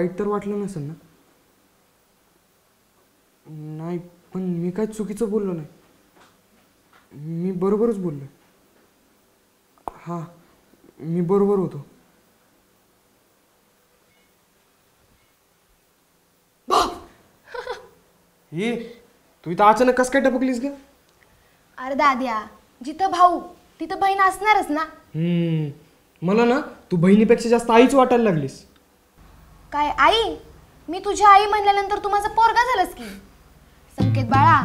वाईट तर वाटलं नसेल ना? नाही, पण मी काय चुकीचं बोललो नाही. मी बरोबरच बोललो. हां, मी बरोबर होतो. ये, तू इथं अचानक कस काय टपकलीस ग? अरे दाद्या, जिथं भाऊ तिथं बहीण असणारच ना. मला ना तू बहिणीपेक्षा जास्त आईच वाटायला लागलीस. काय आई? मी तुझी आई म्हणल्यानंतर तू माझा पोरगा झालास की. संकेत बाळा,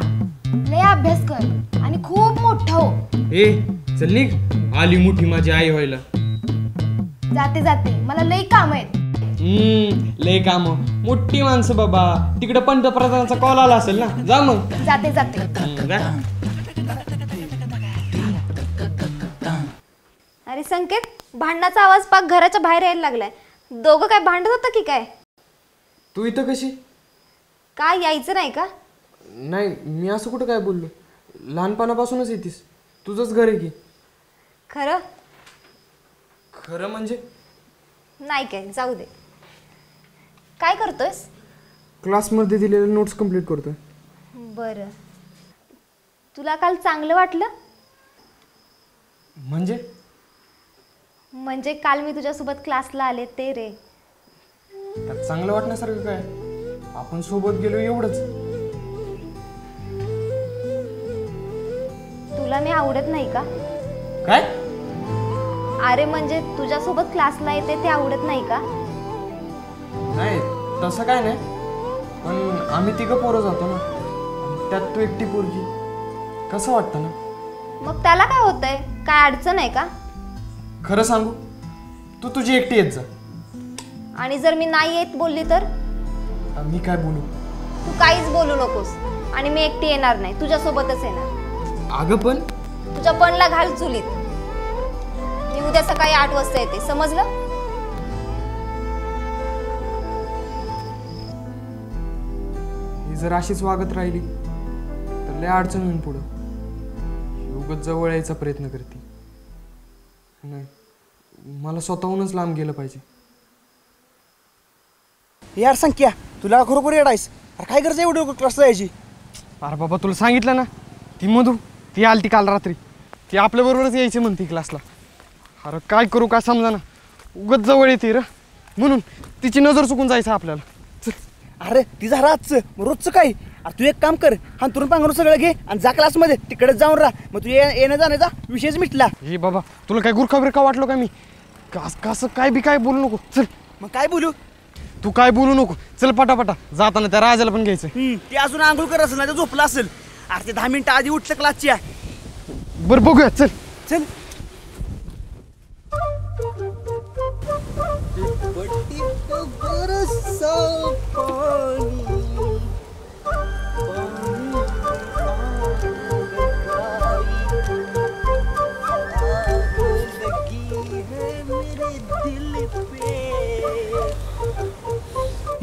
लय अभ्यास कर आणि खूप मोठा हो. ए चल निघ, आली मोठी माझी आई व्हायला. जाते जाते, मला लय काम आहेत. लय काम, मोठी माणसं बाबा. तिकडे पंतप्रधानाचा कॉल आला असेल ना, जा मग. जाते जाते. अरे संकेत, भांडणाचा आवाज पाक घराच्या बाहेर यायला लागलाय. दोघं काय भांडत होतं की काय? तू इथं कशी काय यायचं नाही का? नाही, मी असं कुठं काय बोललो. लहानपणापासूनच येतीस, तुझंच घर आहे की. खरं? खरं म्हणजे नाही काय, जाऊ दे. काय करतोयस? क्लासमध्ये दिलेले नोट्स कंप्लीट करतोय. बरं, तुला काल चांगलं वाटलं? म्हणजे काल मी तुझ्यासोबत क्लासला आले ते रे. त्यात चांगलं वाटण्यासारखं काय? आपण सोबत गेलो एवढंच. तुला मी आवडत नाही का? काय? अरे म्हणजे तुझ्यासोबत क्लासला येते ते आवडत नाही का? नाही, तसं काय नाही, पण आम्ही तिघं पोरं जातो ना, त्यात तू एकटी पोरगी. कसं वाटतं ना? मग त्याला काय होतंय? काय अडचण आहे का? खरं सांगू, तू तुझी एकटी येत जा. आणि जर मी नाही येत बोलली तर? मी काय बोलू? तू काहीच बोलू नकोस. आणि मी एकटी येणार नाही, तुझ्यासोबतच येणार. अगं पण तुझ्या पणला घाल चुलीत. मी उद्या सकाळी 8 वाजता येते, समजलं? ही जर अशीच वागत राहिली तर लय अडचण होईल पुढं. उगाच जवळ यायचा प्रयत्न करते. नाही, मला स्वतःहूनच लांब गेलं पाहिजे. यार संख्या, तुला खरोखर येडायस. अरे काय गरज एवढं क्लासला यायची? अरे बाबा, तुला सांगितलं ना, ती मधू ती आलती काल रात्री. ती आपल्याबरोबरच यायची म्हणती क्लासला. अरे काय करू काय समजा ना, उगाच जवळ येते र, म्हणून तिची नजर चुकून जायचं आपल्याला. अरे ती झालं आजचं, मग रोजचं काय? अरे तू एक काम कर, हांतरून पांघरून सगळं घे आणि जा क्लासमध्ये. तिकडेच जाऊन राहा, मग तू येणं जाण्याचा विषयच मिटला. हे बाबा, तुला काय गुरखा बिरखा वाटलो का मी? कसं काय बी काय बोलू नको. चल. मग काय बोलू? तू काय बोलू नको, चल पटापटा. जाताना त्या राजाला पण घ्यायचं. ते अजून आंघोळ करत असेल, नाही झोपला असेल. अरे ते 10 मिनिटं आधी उठलं क्लासच्या. बरं बघूया, चल चल.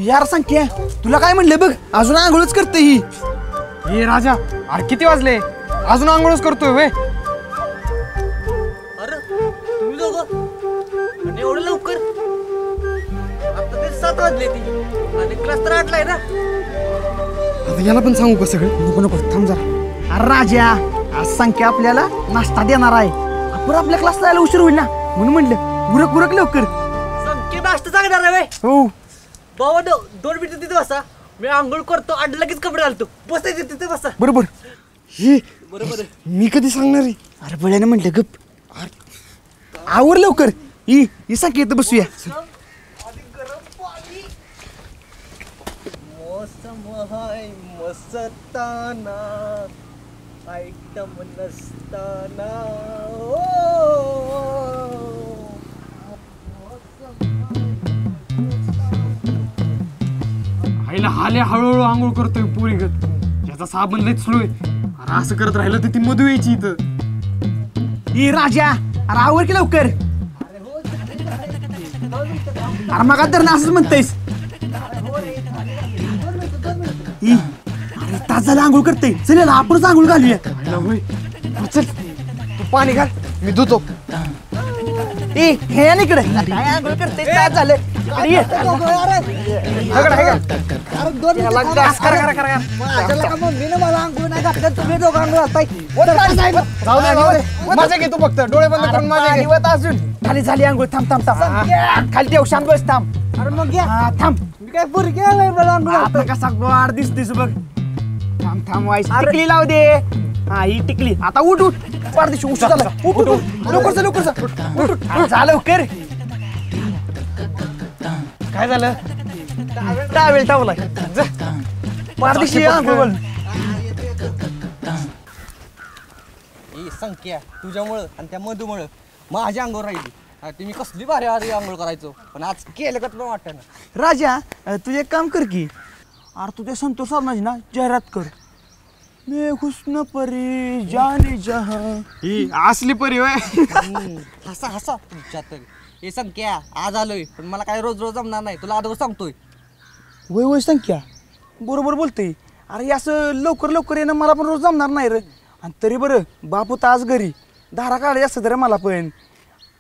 यार संख्या, तुला काय म्हणले बघ, अजून आंघोळच करते ही. हे राजा, अरे किती वाजले? अजून आंघोळच करतोय वे? अरे तुम्ही दोघं आणि एवढं लवकर? आता ते 7 वाजले ती आणि क्लास तर 8ला आहे ना. आता याला पण सांगू का सगळं? नको नको, थांब जरा. अरे राजा, आज संख्या आपल्याला नाश्ता देणार आहे. आपण आपल्या क्लासला जायला उशीर होईल ना, म्हणून म्हणलं उरक उरक लवकर. संख्या नाश्ता सांगणार आहे? हो बाबा, 2 मिनिटं तिथे बसा. मी आंघोळ करतो आणि लगेच कपडे घालतो. बसायचे तिथे बसा. बरोबर. हे बरोबर. मी कधी सांगणार आहे? अरे बळ्याने म्हटलं गप. आवर लवकर. ही संख्या बसूया. मौसम हाय मस्ताना, आयटम नसताना. आईला हाले हळूहळू आंघोळ करतोय पोरीगत. याचा साबण लयच स्लो आहे. अरे असं करत राहिलं तर ती मधू यायची इथं. ही राजा, अरे आवर की लवकर. अरे मग तर ना असंच म्हणतेस. अरे तास झाला आंघोळ करते. चल आपणच आंघोळ घालूया. चल, तू पाणी घाल, मी धुतो. हे इकडे काय आंघोळ करते? तास झालं. इकडे ये. दगड आहे का? याला घास करा. मम्मीनं मला अंघोळ नाही घातलं, तुम्ही दोघं अंघोळ घालताय. जाऊ दे. माझ्या घे तू फक्त डोळे बंद करून माझ्या घे. अजून झाली अंघोळ. थांब खाली देऊ शांत बस. थांब. अरे मग थांब. मी काय पोरगी आलोय मला अंघोळ. आता कसा गोड दिसतेस बघ. थांब वाईस. टिकली लाव दे. हा ही टिकली. आता उठ पारदिशी उशीर झाला. उठ लवकर जा लवकर. काय झालं? टावेल टावलाय. पारदिशी अंघोळ. संख्या तुझ्यामुळं आणि त्या मधूमुळं माझ्या अंगावर राहिली. तुम्ही कसली भारी भारी आंघोळ करायचो, पण आज केलं का तुला वाटतं ना? राजा तू एक काम कर की. अरे तुझ्या संतोष साधनाची ना जाहिरात कर. मैं हुस्न परी जाने जहां. ही असली परी होय. हसा तुमच्यात. हे संख्या आज आलोय, पण मला काय रोज जमणार नाही, तुला अगोदर सांगतोय. वय संख्या बरोबर बोलतोय. अरे हे असं लवकर येणं मला पण रोज जमणार नाही रे. आणि तरी बरं बापू तर आज घरी धारा काढायची असतं रे मला पण.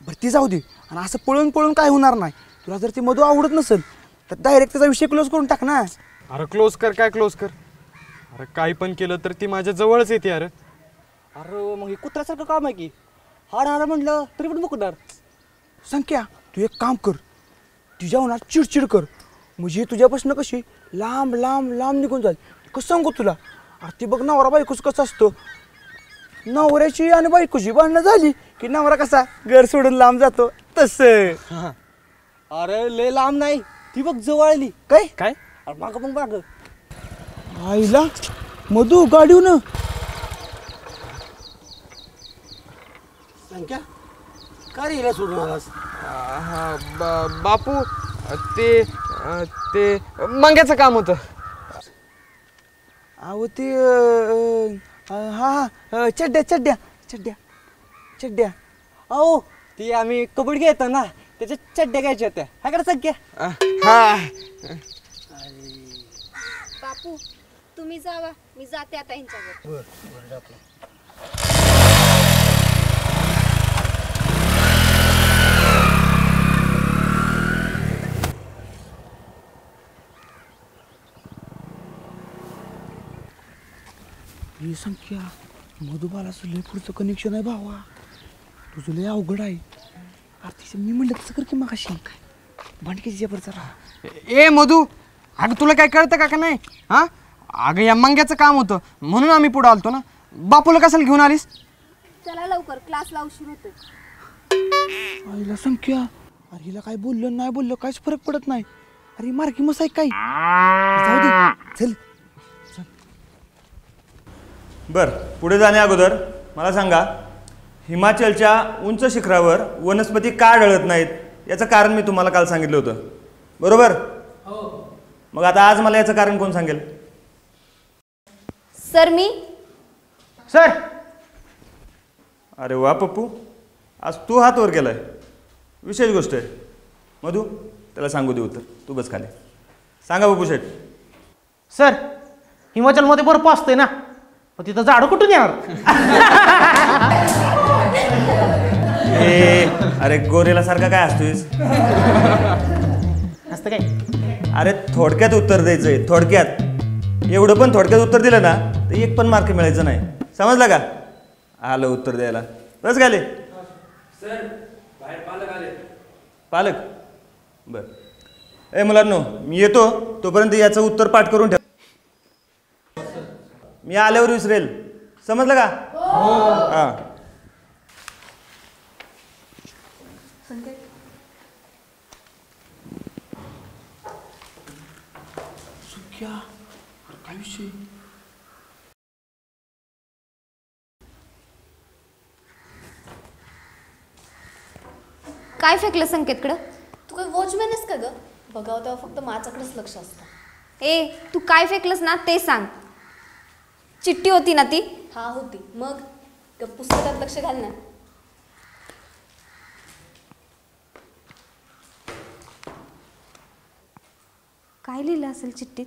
बरं ती जाऊ दे. आणि असं पळून काय होणार नाही. तुला जर ती मधू आवडत नसेल तर डायरेक्ट त्याचा विषय क्लोज करून टाक ना. अरे क्लोज कर. अरे काही पण केलं तर ती माझ्या जवळच येते. अरे मग हे कुत्र्यासारखं काम आहे की. हाड म्हटलं तरी पण मुकणार. संख्या तू एक काम कर. तिच्या होणार चिडचिड कर. म्हणजे तुझ्यापासून कशी लांब निघून जाईल. कसं सांगू तुला. अरे ती बघ नवरा बायकोच कसं असतो. नवऱ्याची आणि बायकोची भांडणं झाली की नवरा कसा घर सोडून लांब जातो तसं. अरे लय लांब नाही, ती बघ जवळ आली. काय अरे माग आईला मधू गाडीहून. संख्या काय हिला सोडून आलास? बापू ते मंग्याचं काम होतं. अहो ते हा चड्ड्या. अहो ती आम्ही कबड्डी घेतो ना, त्याच्या चड्ड्या घ्यायच्या होत्या. काय करा संख्या? हा बापू तुम्ही जावा, मी जाते आता ह्यांच्यावर. ही संख्या मधुबालाचं लय पुढचं कनेक्शन आहे भावा. तुझं लय अवघड आहे. अरे मी म्हणलं तसं कर की मग अशी भांडकीची जबर जरा. ए मधू, अगं तुला काय कळतं का नाही? हा अगं या मंग्याचं काम होतं म्हणून आम्ही पुढे आलतो ना. बापूला कशाला घेऊन आलीस? चला लवकर, क्लासला उशीर होतोय. आईला संख्या. अरे हिला काय बोललं नाही बोललं काहीच फरक पडत नाही. अरे मार्की मस आहे काय. जाऊ दे चल. बर पुढे जाण्या अगोदर मला सांगा, हिमाचलच्या उंच शिखरावर वनस्पती का आढळत नाहीत याचं कारण मी तुम्हाला काल सांगितलं होतं, बरोबर? मग आता आज मला याचं कारण कोण सांगेल? सर मी. सर. अरे वा पप्पू, आज तू हात वर केलाय, विशेष गोष्ट आहे. मधू त्याला सांगू दे उत्तर. तू बस खाली. सांगा बापू शेठ. सर हिमाचलमध्ये बर्फ असतोय ना, पण तिथं झाडं कुठून येणार? अरे गोरेला सारखा काय असतोयस? असतं काय? अरे थोडक्यात उत्तर द्यायचंय, थोडक्यात. एवढं पण थोडक्यात उत्तर दिलं ना तर एक पण मार्क मिळायचं नाही, समजलं का? आलं उत्तर द्यायला. बस घाले. सर बाहेर पालक आले. पालक? बर. ए मुलांनो मी येतो, तोपर्यंत याचं उत्तर पाठ करून ठेव. मी आल्यावर विसरेल, समजलं का? हां. काय विषय? काय फेकलं संकेतकडं? तू काय वॉचमॅन आहेस का ग? बघावं तेव्हा फक्त माझ्याकडेच लक्ष असतं. ए तू काय फेकलंस ना ते सांग. चिठ्ठी होती ना ती? हा होती. मग पुस्तकात लक्ष घाल ना. काय लिहिलं असेल चिठ्ठीत?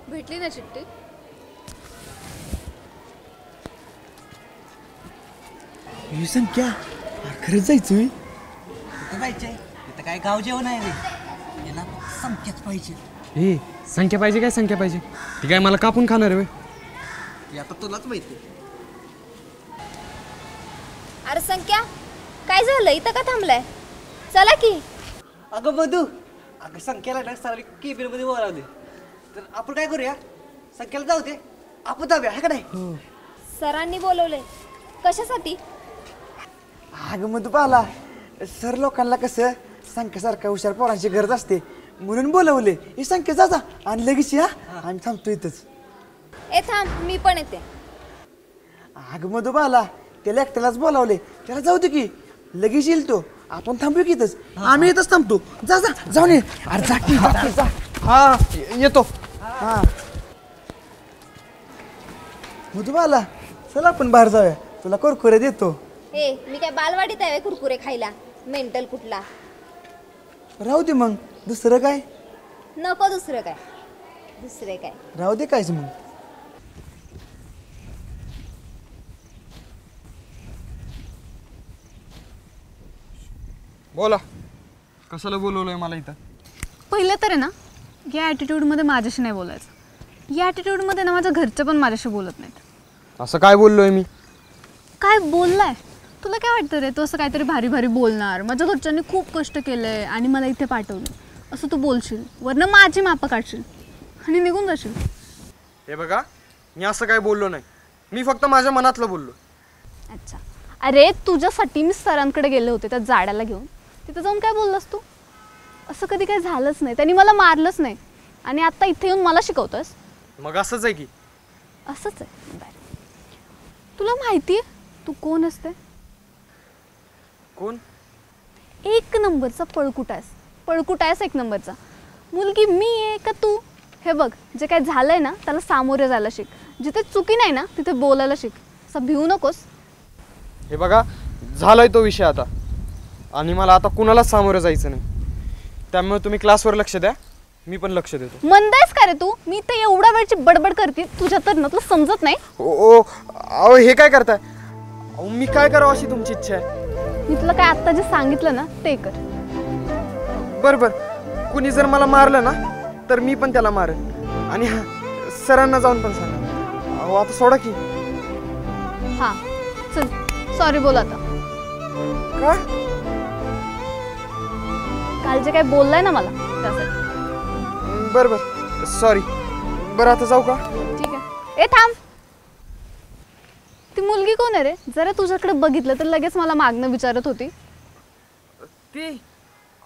भेटली ना चिठ्ठी? ही संख्या अरे खरंच जायचं होय? कुठं जायचंय तिथं काय गाव जेवण आहे रे याला संख्याच पाहिजे हे संख्या पाहिजे काय संख्या पाहिजे ती काय मला कापून खाणार आहे हे आता तुलाच माहिती. अरे संख्या काय झालं इथं का थांबलाय? चला की. अगं मधू अगं संख्याला ना सारी केबिनमध्ये बोलावले तर आपण काय करूया संख्याला जाऊ दे आपण जाऊया है का नाही. सरांनी बोलवलंय कशासाठी? अगं मग तू पाहिला सर लोकांना कसं संख्यासारखा हुशार पोरांची गरज असते म्हणून बोलवले. ही संख्या जा आणि लगेच या आम्ही थांबतो इथंच. ए थांब मी पण येते. अगं मधू पाहिला त्याला एकट्यालाच बोलावले त्याला जाऊ दे की लगेच येईल तो. आपण थांबू की इथंच आम्ही इथंच थांबतो. जा जा जाऊन ये. अरे जा की जा की, जा. हा येतो. हा मधू पाहिला चला आपण बाहेर जाऊया तुला कुरकुरे देतो. ए मी काय बालवाडीत आहे कुरकुरे खायला मेंटल कुठला. राहू दे मग दुसरं काय. नको दुसरं काय दुसरे काय. राहू दे कायच मग. बोला कशाला बोलवलंय मला इथं? पहिलं तर आहे ना या ॲटिट्यूडमध्ये माझ्याशी नाही बोलायचं. या ॲटिट्यूडमध्ये ना माझ्या घरचे पण माझ्याशी बोलत नाहीत. असं काय बोललोय मी? काय बोललाय? तुला काय वाटतं रे तू असं काहीतरी भारी भारी बोलणार? माझ्या घरच्यांनी खूप कष्ट केलंय आणि मला इथे पाठवलं असं तू बोलशील वरनं माझी मापं काढशील आणि निघून जाशील. हे बघा मी असं काय बोललो नाही. मी फक्त माझ्या मनातलं बोललो. अच्छा अरे तुझ्यासाठी मी सरांकडे गेले होते त्या जाड्याला घेऊन. तिथं जाऊन काय बोललास तू? असं कधी काय झालंच नाही. त्यांनी मला मारलंच नाही आणि आता इथे येऊन मला शिकवतोस? मग असंच आहे की. असंच आहे. बरं तुला माहिती आहे तू कोण असते? कोण? एक नंबरचा पळकुटा आहेस. पळकुटा आहेस एक नंबरचा. मुलगी मी आहे का तू? हे बघ जे काय झालंय ना त्याला सामोरे जायला शिक. जिथे चुकी नाही ना तिथे बोलायला शिक. असं भिवू नकोस. हे बघा झालाय तो विषय आता आणि मला आता कुणालाच सामोरं जायचं नाही. त्यामुळे तुम्ही क्लासवर लक्ष द्या. मी पण लक्ष देतो. मंद आहेस का रे तू? मी ते एवढ्या वेळची बडबड करते तुझ्या तर ना तुला समजत नाही. ओ अहो हे काय करताय? अहो मी काय करावं अशी तुमची इच्छा आहे? मी तुला काय आत्ता जे सांगितलं ना ते कर. बरं कुणी जर मला मारलं ना तर मी पण त्याला मारेन आणि हा सरांना जाऊन पण सांगा. अहो आता सोडा की. हां चल सॉरी बोल आता. का? काल जे काय बोललाय ना मला त्यासाठी. बरं बरं सॉरी. बरं आता जाऊ का? ठीक आहे. ए थांब. ती मुलगी कोण आहे रे? जरा तुझ्याकडे बघितलं तर लगेच मला मागणं विचारत होती. ती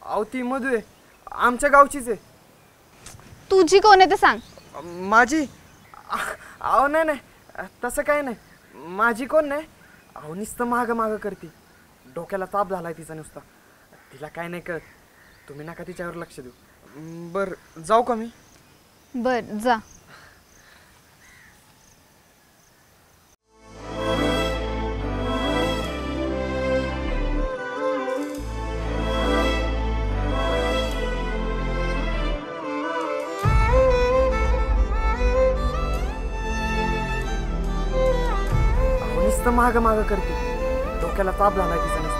अहो ती मधू आहे आमच्या गावचीच आहे. तुझी कोण आहे ते सांग. माझी? अहो नाही नाही तसं काय नाही. माझी कोण नाही. अहो नुसतं मागं मागं करते. डोक्याला ताप झालाय तिचा नुसता. तिला काय नाही कळत. तुम्ही नका तिच्यावर लक्ष देऊ. बरं जाऊ का मी? बर जा. नुसतं मागं मागं करते. डोक्याला ताप झालाय तिचा नुसता.